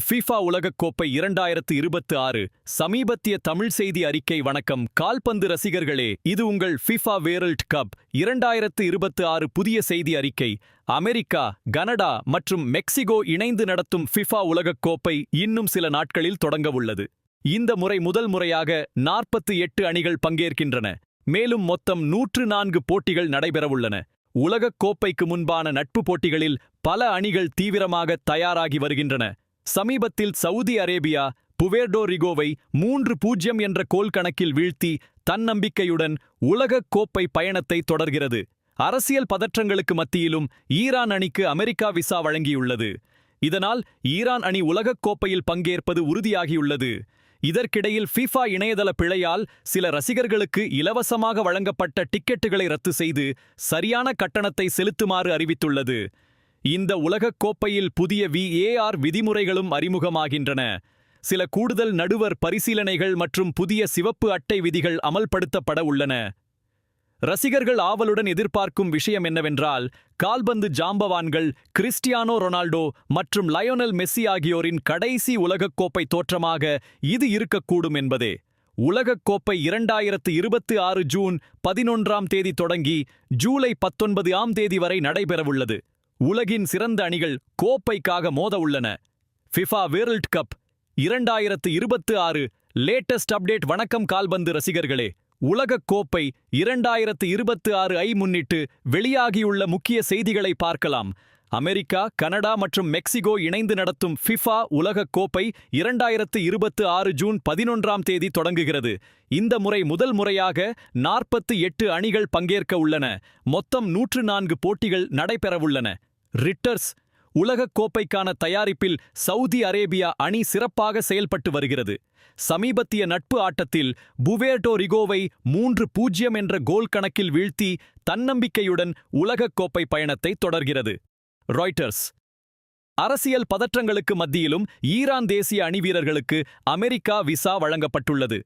FIFA உலகக்கோப்பை 2026 சமீபத்திய தமிழ் செய்தி அறிக்கை. வணக்கம் கால்பந்து ரசிகர்களே, இது உங்கள் ஃபிஃபா வேர்ல்ட் கப் 2026 புதிய செய்தி அறிக்கை. அமெரிக்கா, கனடா மற்றும் மெக்சிகோ இணைந்து நடத்தும் ஃபிஃபா உலகக்கோப்பை இன்னும் சில நாட்களில் தொடங்கவுள்ளது. இந்த முறை முதல் முறையாக 48 அணிகள் பங்கேற்கின்றன. மேலும் மொத்தம் 104 போட்டிகள் நடைபெறவுள்ளன. உலகக் கோப்பைக்கு முன்பான நட்பு போட்டிகளில் பல அணிகள் தீவிரமாக தயாராகி வருகின்றன. சமீபத்தில் சவுதி அரேபியா புவேர்டோ ரிகோவை 3-0 என்ற கோல் கணக்கில் வீழ்த்தி தன்னம்பிக்கையுடன் உலகக் கோப்பை பயணத்தை தொடர்கிறது. அரசியல் பதற்றங்களுக்கு மத்தியிலும் ஈரான் அணிக்கு அமெரிக்கா விசா வழங்கியுள்ளது. இதனால் ஈரான் அணி உலகக் கோப்பையில் பங்கேற்பது உறுதியாகியுள்ளது. இதற்கிடையில் ஃபிஃபா இணையதள பிழையால் சில ரசிகர்களுக்கு இலவசமாக வழங்கப்பட்ட டிக்கெட்டுகளை ரத்து செய்து சரியான கட்டணத்தை செலுத்துமாறு அறிவித்துள்ளது. இந்த உலகக் கோப்பையில் புதிய VAR விதிமுறைகளும் அறிமுகமாகின்றன. சில கூடுதல் நடுவர் பரிசீலனைகள் மற்றும் புதிய சிவப்பு அட்டை விதிகள் அமல்படுத்தப்பட உள்ளன. ரசிகர்கள் ஆவலுடன் எதிர்பார்க்கும் விஷயம் என்னவென்றால், கால்பந்து ஜாம்பவான்கள் கிறிஸ்டியானோ ரொனால்டோ மற்றும் லயோனல் மெஸ்ஸி ஆகியோரின் கடைசி உலகக் கோப்பை தோற்றமாக இது இருக்கக்கூடும் என்பதே. உலகக் கோப்பை 2026 ஜூன் 11 தொடங்கி ஜூலை 19 வரை நடைபெறவுள்ளது. உலகின் சிறந்த அணிகள் கோப்பைக்காக மோத உள்ளன. FIFA world cup 2026 latest update. வணக்கம் கால்பந்து ரசிகர்களே, உலகக் கோப்பை 2026 ஐ முன்னிட்டு வெளியாகியுள்ள முக்கிய செய்திகளை பார்க்கலாம். அமெரிக்கா, கனடா மற்றும் மெக்சிகோ இணைந்து நடத்தும் ஃபிஃபா உலகக் கோப்பை 2026 ஜூன் 11 தொடங்குகிறது. இந்த முறை முதல் முறையாக 48 அணிகள் பங்கேற்க உள்ளன. மொத்தம் 104 போட்டிகள் நடைபெறவுள்ளன. ரிட்டர்ஸ் உலகக் கோப்பைக்கான தயாரிப்பில் சவுதி அரேபியா அணி சிறப்பாக செயல்பட்டு வருகிறது. சமீபத்திய நட்பு ஆட்டத்தில் புவேர்டோ ரிகோவை 3-0 என்ற கோல் கணக்கில் வீழ்த்தி தன்னம்பிக்கையுடன் உலகக் கோப்பை பயணத்தை தொடர்கிறது. ராய்ட்டர்ஸ் அரசியல் பதற்றங்களுக்கு மத்தியிலும் ஈரான் தேசிய அணி வீரர்களுக்கு அமெரிக்கா விசா வழங்கப்பட்டுள்ளது.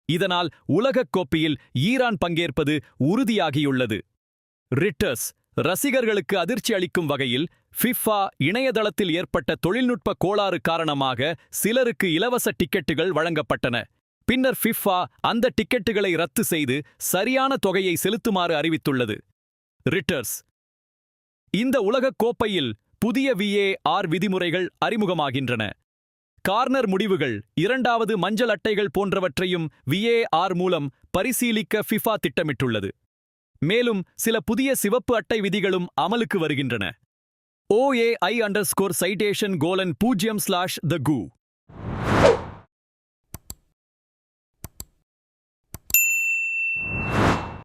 இதனால் உலகக் கோப்பையில் ஈரான் பங்கேற்பது உறுதியாகியுள்ளது. ரிட்டர்ஸ் ரசிகர்களுக்கு அதிர்ச்சி அளிக்கும் வகையில் ஃபிஃபா இணையதளத்தில் ஏற்பட்ட தொழில்நுட்ப கோளாறு காரணமாக சிலருக்கு இலவச டிக்கெட்டுகள் வழங்கப்பட்டன. பின்னர் ஃபிஃபா அந்த டிக்கெட்டுகளை ரத்து செய்து சரியான தொகையை செலுத்துமாறு அறிவித்துள்ளது. ரிட்டர்ஸ் இந்த உலகக் கோப்பையில் புதிய VAR விதிமுறைகள் அறிமுகமாகின்றன. கார்னர் முடிவுகள், இரண்டாவது மஞ்சள் அட்டைகள் போன்றவற்றையும் VAR மூலம் பரிசீலிக்க ஃபிஃபா திட்டமிட்டுள்ளது. மேலும் சில புதிய சிவப்பு அட்டை விதிகளும் அமலுக்கு வருகின்றன. OAI_citation:0/the GU